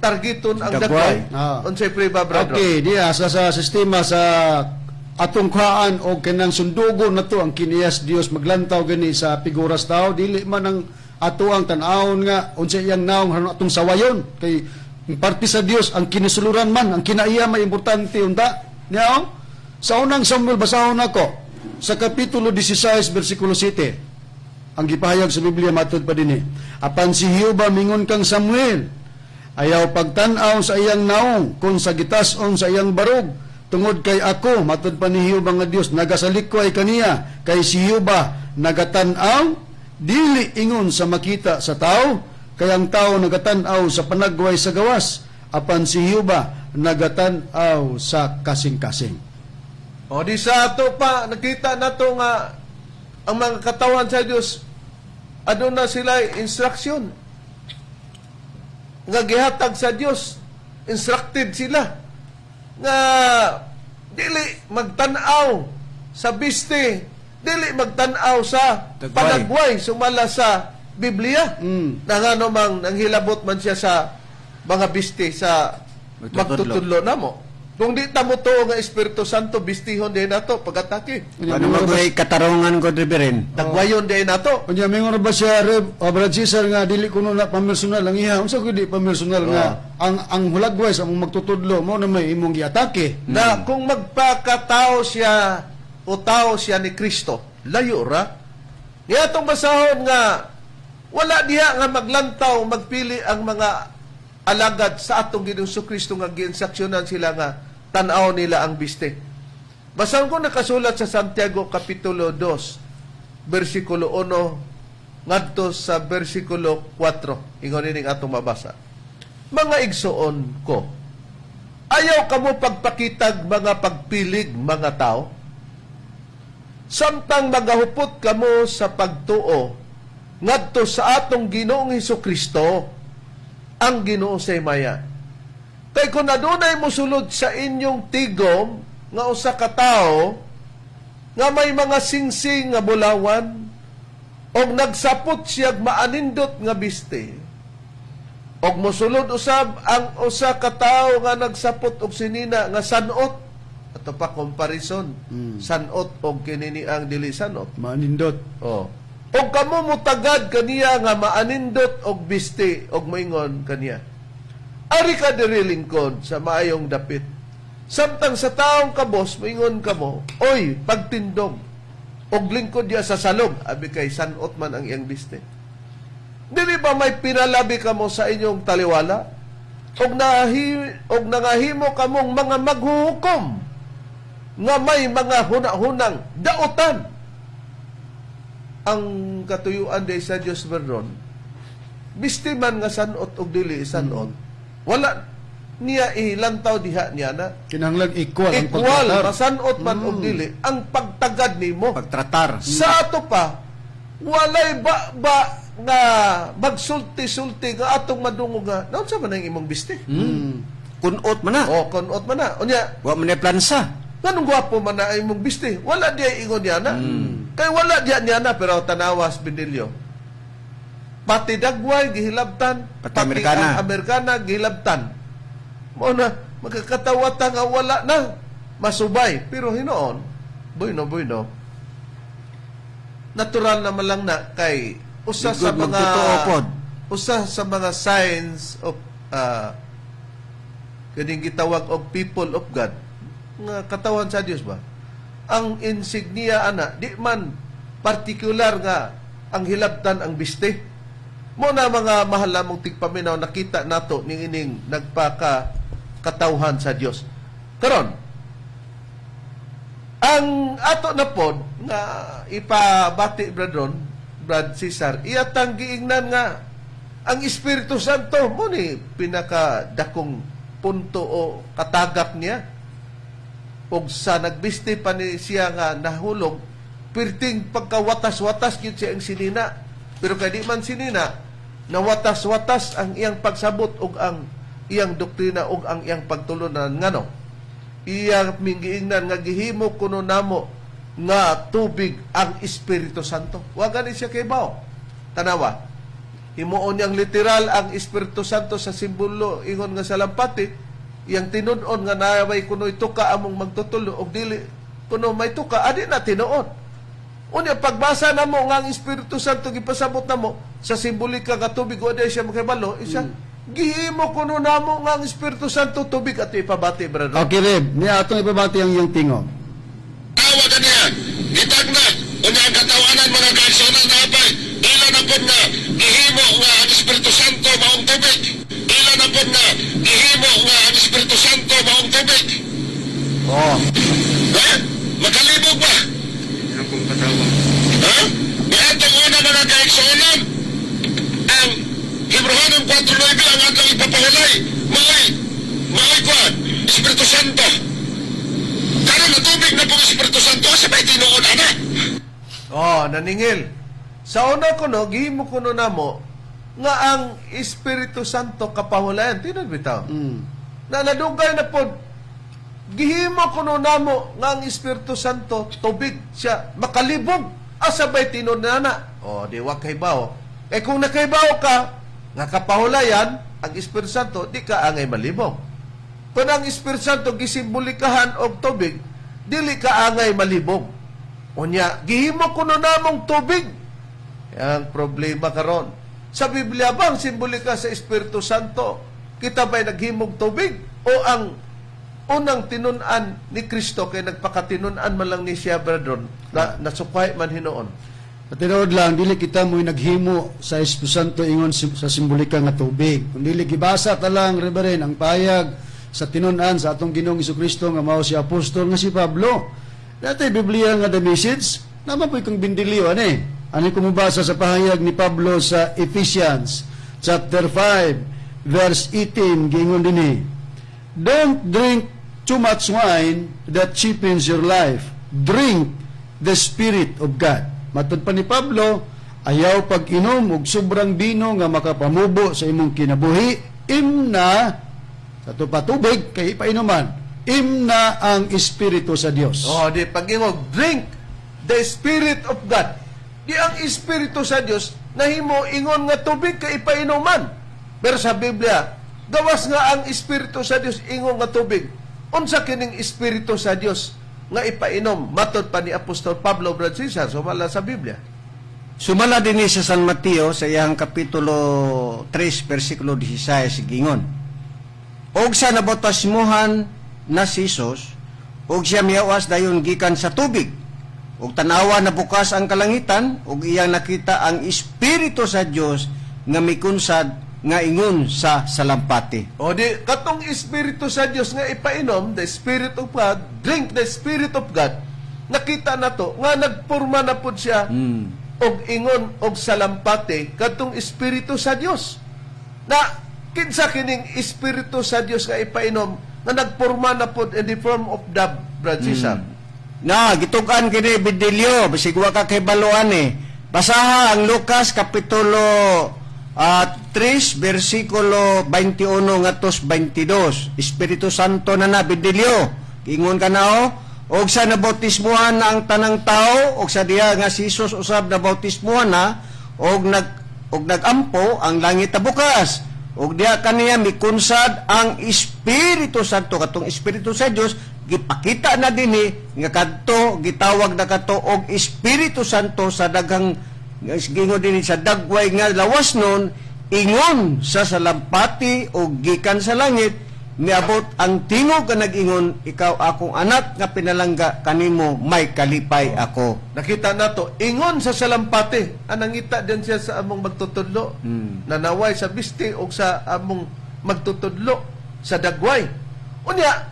targeton ang dagway unsay priba Brad Ron. Okay, diya sa sistema sa atong kaan o kanang sundugon na to ang kiniyas Dios maglantaw gani sa figuras tao dili man ang ato ang tan-awon nga unsa iyang naong haron atong sawayon kay parte sa Dios ang kinisuluran man ang kinaiya may importante unta niya sa unang Samuel basahon nako sa kapitulo 16 bersikulo 7 ang gipahayag sa Biblia matud pa dinhi apan si Jehova mingon kang Samuel ayaw pagtan-aw sa iyang naong kung sa gitas-on sa iyang barog tungod kay ako matud pa ni Jehova nga Dios nagasalikway kaniya kay si Jehova nagatan-aw dili ingon sa makita sa tao kay ang tao nagatan-aw sa panagway sa gawas apan si Jehova nagatan-aw sa kasing-kasing. O di sa ato pa nakita nato nga ang mga katawan sa Dios aduna sila instruction nga gihatag sa Dios instructed sila nga dili magtan-aw sa biste, dili magtan-aw sa Dagway. panagway sumala sa Biblia. Nangano mang nanghilabot man siya sa mga biste sa magtutudlo namo. Kung di ta mo tuo nga Espiritu Santo bistihon din nato pagatake. Ano magway katarungan ko Reverend? Dagwayon din nato. Unya mingon ba siya Brad Cesar nga dili kuno na pamersonal ang iha unsa gud di pamersonal nga ang hulagway sa mong magtutudlo mo na may imong giatake Na kung magpakatao siya o tao siya ni Kristo, layo ra. Niya itong basahon nga wala diha nga maglantaw, magpili ang mga alagad sa atong Ginoong Kristo nga giinsaksyonan sila nga tan-aw nila ang biste. Basahan ko nakasulat sa Santiago Kapitulo 2, versikulo 1, ngadto sa versikulo 4. Ingon ining atong mabasa. Mga igsoon ko, ayaw kamo pagpakitag mga pagpilig mga tao, samtang magahupot kamo sa pagtuo ngadto sa atong Ginoong Hesukristo, ang Ginoo sa maya. Kay kung adunay mosulod sa inyong tigom nga usa ka tawo nga may mga singsing nga bulawan og nagsapot siya maanindot nga biste og mosulod usab ang usa ka tawo nga nagsapot og sinina nga sanot ato pa comparison sanot og kinini ang dili sanot manindot. oh og kamo mutagad kaniya nga maanindot og biste og moingon kaniya ari ka diri lingkod sa maayong dapit. Samtang sa taong kabos, moingon kamo, oy, pagtindog, og lingkod diya sa salog, abi kay sanot man ang iyang biste. Dili ba may pinalabi kamo sa inyong taliwala? Og nangahimo kamong mga maghuhukom, nga may mga hunahunang daotan. Ang katuyuan day sa Diyos Vernon, biste man nga sanot og dili sanot, wala niya ilantaw diha niya na Kinahanglan equal ang equal pagtratar. masanot man og dili ang pagtagad nimo Pagtratar. sa ato pa walay ba nga magsulti-sulti nga atong madungog nga naunsa man ang imong biste Kunot man na. o kunot man na unya Wa man na plansa. Ganong gwapo man na imong biste. Wala diya ingon niya na. Kay wala diya niya na, pero tanawas Benilio. Pati dagway, gihilabtan. Pati Amerikana. Ang Amerikana, gihilabtan. Mo na, magkakatawata nga wala na. Masubay. Pero hinoon, bueno. Natural naman lang na kay usa sa Good, mga magtotoo pod. usa sa mga signs of kaning gitawag og people of God nga katawan sa Dios ba, ang insignia ana di man partikular nga ang hilabtan ang biste mo na mga mahal lamang tigpaminaw nakita nato ning ining nagpaka katawhan sa Dios karon ang ato na pod nga ipabati Brad Cesar iyatang giingnan nga ang Espiritu Santo mo ni pinakadakong punto o katagak niya. Og sa nagbiste pa ni siya nga nahulog, pirting pagkawatas-watas yun siya ang sinina. Pero kay di man sinina, nawatas-watas ang iyang pagsabot og ang iyang doktrina og ang iyang pagtulunan ngano. Iya minggiingnan nga gihimo kuno namo nga tubig ang Espiritu Santo. Wa gani siya kay bao. Tanawa. Himuon niyang literal ang Espiritu Santo sa simbolo ingon nga salampati iyang tinud-on nga naway kuno ituka among magtutulo og dili kuno may tuka adi na tinuod unya pagbasa namo nga ang Espiritu Santo gipasabot namo sa simbolika nga tubig o di siya makibalo isa gihimo kuno namo nga ang Espiritu Santo tubig at ipabati brother. Okay, Reb. Niya atong ipabati ang iyong tingog. Tawa ka niya. Gitag na. Unya ang katawanan mga kaigsunan na apay. Ila na po na gihimo nga ang Espiritu Santo maong tubig. Ila na po na gihimo nga ang Espiritu Santo maong tubig. Oh. Ha? Makalibog ba? Ang kong katawa. Ha? Niatong una mga kaigsunan. Ang Hebrewanong 4:9 ang atong ipapahulay. May kwan. Espiritu Santo. Karon na tubig na pong Espiritu Santo sa may tinuod ana. Oh, naningil. Sa una kuno gihimo kuno namo nga ang Espiritu Santo kapahulayan tinud bitaw. Na nadugay na pod gihimo kuno namo nga ang Espiritu Santo tubig siya makalibog asabay tinud nana. Oh, di wa kay bawo. Eh kung nakaybaw ka nga kapahulayan ang Espiritu Santo di ka angay malibog. Kung ang Espiritu Santo gisimbolikahan og tubig dili ka angay malibog. Unya gihimo kuno namong tubig. Ang problema karon sa Biblia bang simbolika sa Espiritu Santo kita ba'y naghimog tubig o ang unang tinun-an ni Kristo kay nagpakatinunan man lang ni siya brethren na nasukay man hinoon. Patinood lang, dili kita mo'y naghimo sa Espiritu Santo ingon sa simbolika nga tubig. Kung dili gibasa talang Reverend ang payag sa tinunan sa atong Ginoong Jesucristo nga mao si apostol nga si Pablo. Dati Biblia nga the message, naman po'y kong bindiliw, Ano kumubasa sa pahayag ni Pablo sa Ephesians chapter 5 verse 18 gingon dinhi, don't drink too much wine that cheapens your life. Drink the Spirit of God. Matod pa ni Pablo, ayaw pag-inom og sobrang bino nga makapamubo sa imong kinabuhi, imna sa tubig kay ipainuman. Imna ang Espiritu sa Dios. Oh, di pagingog drink the Spirit of God. Di ang Espiritu sa Dios nahimo ingon nga tubig kay ipainuman. Pero sa Biblia, gawas nga ang Espiritu sa Dios ingon nga tubig. Unsa kining Espiritu sa Dios nga ipainom matod pa ni Apostol Pablo Brad Cesar sumala sa Biblia. Sumala din sa San Mateo sa iyang kapitulo 3 versikulo 16 gingon. Og sa nabotasmuhan na si Jesus, og siya miyawas dayon gikan sa tubig. Og tanawa na bukas ang kalangitan, og iyang nakita ang Espiritu sa Dios nga mikunsad nga ingon sa salampati. O di katong Espiritu sa Dios nga ipainom, the Spirit of God, drink the Spirit of God. Nakita na to nga nagporma na pud siya og ingon og salampati katong Espiritu sa Dios. Na kinsa kining Espiritu sa Dios nga ipainom nga nagporma na pod in the form of dove, Brad Cesar. Na gitugan kini Bidilyo, bisig wa ka kay baluan Basaha ang Lucas kapitulo 3 versikulo 21 ngadtos 22. Espiritu Santo na Bidilyo. Ingon ka na og sa nabautismuhan na ang tanang tao, og sa diha nga si Jesus usab nabautismuhan na, og nagampo ang langit na bukas. Og diha kaniya mikunsad ang Espiritu Santo, katong Espiritu sa Dios gipakita na dinhi nga kadto gitawag na kadto og Espiritu Santo sa daghang gingon dinhi sa dagway nga lawas nun, ingon sa salampati o gikan sa langit, miabot ang tingog nga nag-ingon, ikaw akong anak nga pinalangga, kanimo may kalipay ako. Nakita nato, ingon sa salampati, anangita din siya sa among magtutudlo, nanaway sa bisti o sa among magtutudlo sa dagway. Unya,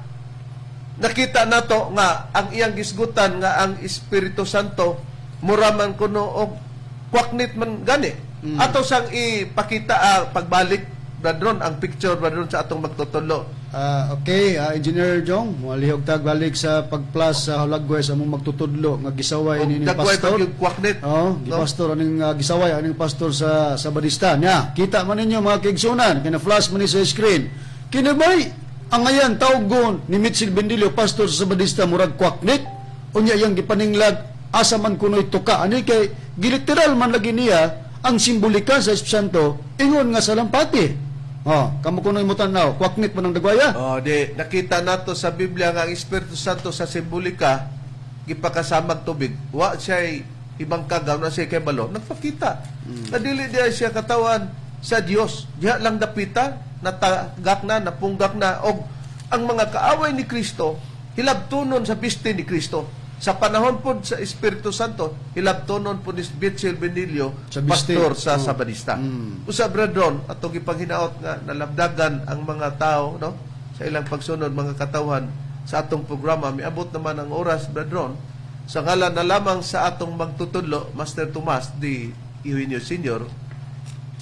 nakita nato nga ang iyang gisgutan nga ang Espiritu Santo muraman kuno og kwaknit man gani. Ato sang ipakita pagbalik Bradron, ang picture Bradron sa atong magtutudlo. Okay, Engineer Jong, malihog tag balik sa pagplas sa Hulagway sa among magtutudlo nga gisaway ni Dagway pastor. pag kwaknit. Oh, gipastor aning gisaway aning pastor sa Badista. Nya, kita man ninyo mga kaigsunan, kina flash man ni sa screen. Kinabay ang ayan tawgon ni Mitchell Bendilio pastor sa Badista murag kwaknit. Unya yang gipaninglag asa man kunoy tuka ani kay giliteral man lagi niya ang simbolika sa Espiritu Santo ingon nga salampati. Oh, kamo kunoy mo tanaw, kwaknit man ang dagwaya. Oh, di nakita nato sa Biblia nga ang Espiritu Santo sa simbolika gipakasamag tubig. Wa siya ibang kagaw na siya kay balo. Nagpakita. Nadili diya siya katawan sa Dios. Diha lang dapita, natagak na, napunggak na og ang mga kaaway ni Kristo hilabtunon sa piste ni Kristo. Sa panahon po sa Espiritu Santo, hilabtonon po ni Mitchell Bendilio, Sa biste. pastor sa Sabadista. Usab Bradron, atong ipanghinaot nga nalabdagan ang mga tao, no, sa ilang pagsunod, mga katawan sa atong programa. Miabot naman ang oras, Bradron, sa ngalan na lamang sa atong magtutudlo, Master Tomas D. Eugenio Sr.,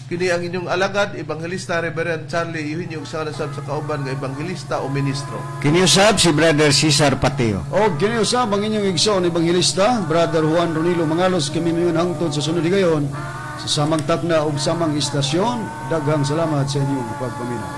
kini ang inyong alagad, Evangelista Reverend Charlie Eugenio sa kauban nga Evangelista o Ministro. Kiniusab si Brother Cesar Pateo. O giniusab ang inyong igsoon ebanghilista, Brother Juan Ronilo Mangalos, kami ngayon hangtod sa sunod higayon sa samang takna o samang istasyon. Daghang salamat sa inyong pagpaminaw.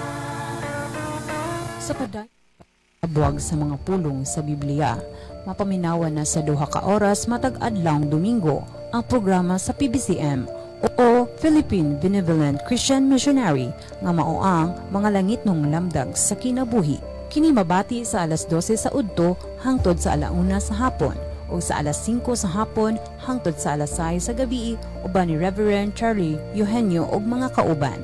Sa padayon sa mga pulong sa Biblia, mapaminawan na sa duha ka oras matag adlawng Domingo ang programa sa PBCM o Philippine Benevolent Christian Missionary nga mao ang mga langit nung lamdag sa kinabuhi. Kini mabati sa alas 12 sa udto hangtod sa alauna sa hapon o sa alas 5 sa hapon hangtod sa alas 6 sa gabi uban ni Reverend Charlie Eugenio og mga kauban.